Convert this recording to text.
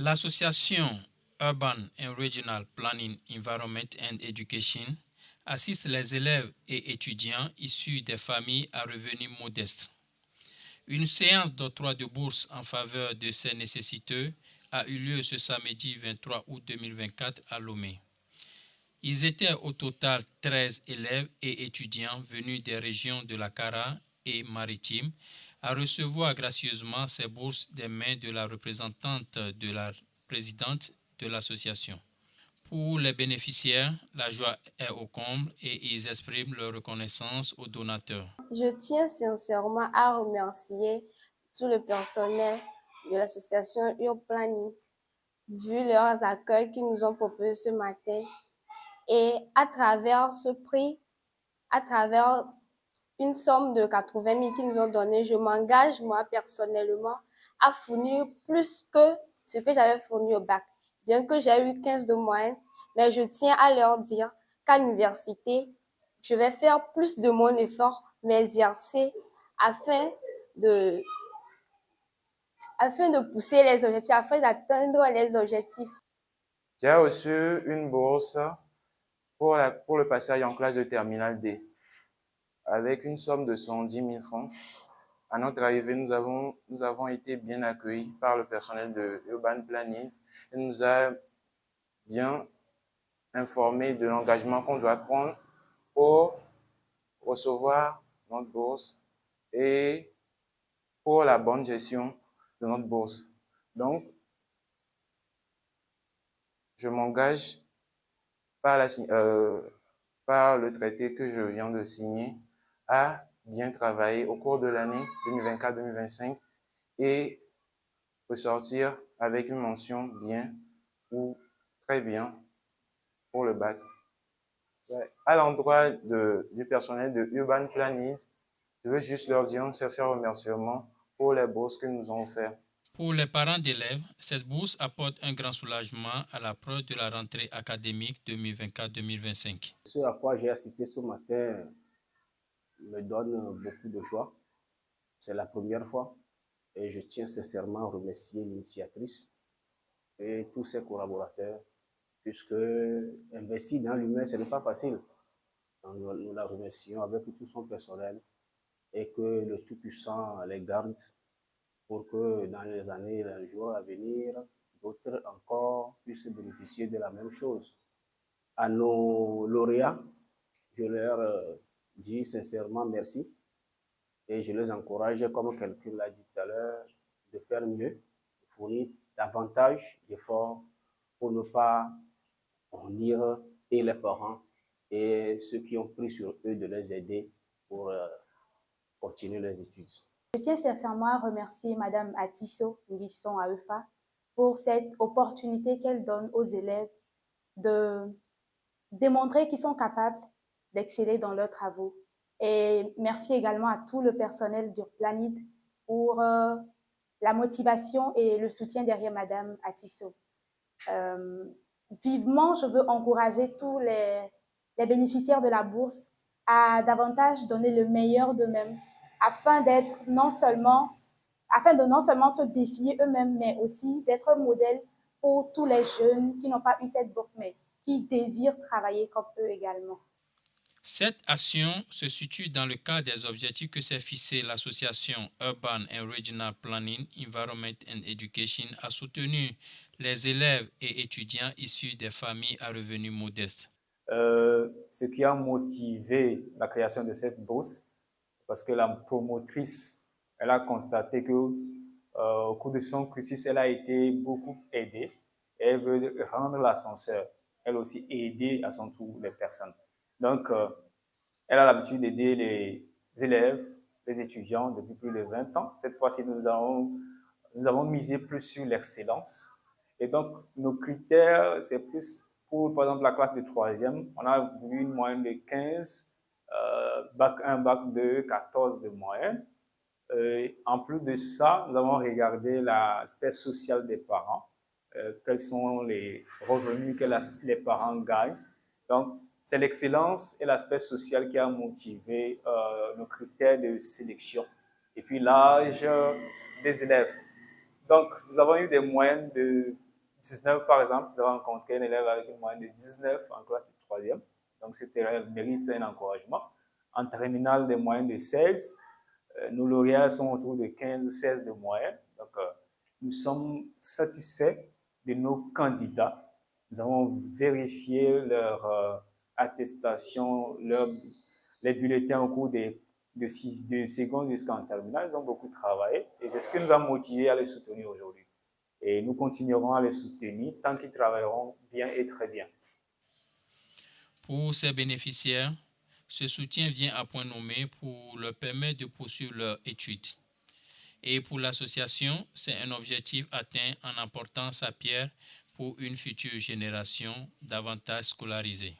L'association Urban and Regional Planning, Environment and Education assiste les élèves et étudiants issus des familles à revenus modestes. Une séance d'octroi de bourse en faveur de ces nécessiteux a eu lieu ce samedi 23 août 2024 à Lomé. Ils étaient au total 13 élèves et étudiants venus des régions de la Kara et Maritime à recevoir gracieusement ces bourses des mains de la représentante de la présidente de l'association. Pour les bénéficiaires, la joie est au comble et ils expriment leur reconnaissance aux donateurs. Je tiens sincèrement à remercier tout le personnel de l'association Urplanning, vu leurs accueils qu'ils nous ont proposés ce matin. Et à travers ce prix, à travers une somme de 80 000 qu'ils nous ont donné, je m'engage moi personnellement à fournir plus que ce que j'avais fourni au bac. Bien que j'ai eu 15 de moyenne, mais je tiens à leur dire qu'à l'université, je vais faire plus de mon effort, m'exercer afin de pousser les objectifs, afin d'atteindre les objectifs. J'ai reçu une bourse pour le passage en classe de terminale D, avec une somme de 110 000 francs. À notre arrivée, nous avons été bien accueillis par le personnel de Urban Planning et nous a bien informés de l'engagement qu'on doit prendre pour recevoir notre bourse et pour la bonne gestion de notre bourse. Donc, je m'engage par le traité que je viens de signer à bien travailler au cours de l'année 2024-2025 et ressortir avec une mention bien ou très bien pour le bac. À l'endroit du personnel de Urban Planning, je veux juste leur dire un sincère remerciement pour les bourses qu'ils nous ont offertes. Pour les parents d'élèves, cette bourse apporte un grand soulagement à l'approche de la rentrée académique 2024-2025. Ce à quoi j'ai assisté ce matin me donne beaucoup de joie. C'est la première fois et je tiens sincèrement à remercier l'initiatrice et tous ses collaborateurs, puisque investir dans l'humain, ce n'est pas facile. Donc, nous la remercions avec tout son personnel et que le Tout-Puissant les garde pour que dans les années et les jours à venir, d'autres encore puissent bénéficier de la même chose. À nos lauréats, je leur dis sincèrement merci et je les encourage, comme quelqu'un l'a dit tout à l'heure, de faire mieux, de fournir davantage d'efforts pour ne pas nuire et les parents et ceux qui ont pris sur eux de les aider pour continuer leurs études. Je tiens sincèrement à remercier Madame Atisso Nguisson Aefa pour cette opportunité qu'elle donne aux élèves de démontrer qu'ils sont capables d'exceller dans leurs travaux. Et merci également à tout le personnel d'Urplanning pour la motivation et le soutien derrière Madame Atisso. Vivement, je veux encourager tous les bénéficiaires de la bourse à davantage donner le meilleur d'eux-mêmes afin de non seulement se défier eux-mêmes, mais aussi d'être modèle pour tous les jeunes qui n'ont pas eu cette bourse, mais qui désirent travailler comme eux également. Cette action se situe dans le cadre des objectifs que s'est fixé l'association Urban and Regional Planning, Environment and Education a soutenu les élèves et étudiants issus des familles à revenus modestes. Ce qui a motivé la création de cette bourse, parce que la promotrice, elle a constaté que au cours de son cursus, elle a été beaucoup aidée et elle veut rendre l'ascenseur, elle aussi aider à son tour les personnes. Donc, elle a l'habitude d'aider les élèves, les étudiants depuis plus de 20 ans. Cette fois-ci, nous avons misé plus sur l'excellence. Et donc, nos critères, c'est plus pour, par exemple, la classe de 3e, on a voulu une moyenne de 15, bac 1, bac 2, 14 de moyenne. En plus de ça, nous avons regardé l'aspect social des parents, quels sont les revenus que les parents gagnent. Donc, c'est l'excellence et l'aspect social qui a motivé nos critères de sélection. Et puis l'âge des élèves. Donc, nous avons eu des moyennes de 2019, par exemple, nous avons rencontré un élève avec une moyenne de 19 en classe de 3e. Donc, cet élève mérite un encouragement. En terminale, des moyennes de 16. Nos lauréats sont autour de 15-16 de moyenne. Donc, nous sommes satisfaits de nos candidats. Nous avons vérifié leur attestation, les bulletins au cours de seconde jusqu'en terminale. Ils ont beaucoup travaillé et c'est ce qui nous a motivés à les soutenir aujourd'hui. Et nous continuerons à les soutenir tant qu'ils travailleront bien et très bien. Pour ces bénéficiaires, ce soutien vient à point nommé pour leur permettre de poursuivre leurs études. Et pour l'association, c'est un objectif atteint en apportant sa pierre pour une future génération davantage scolarisée.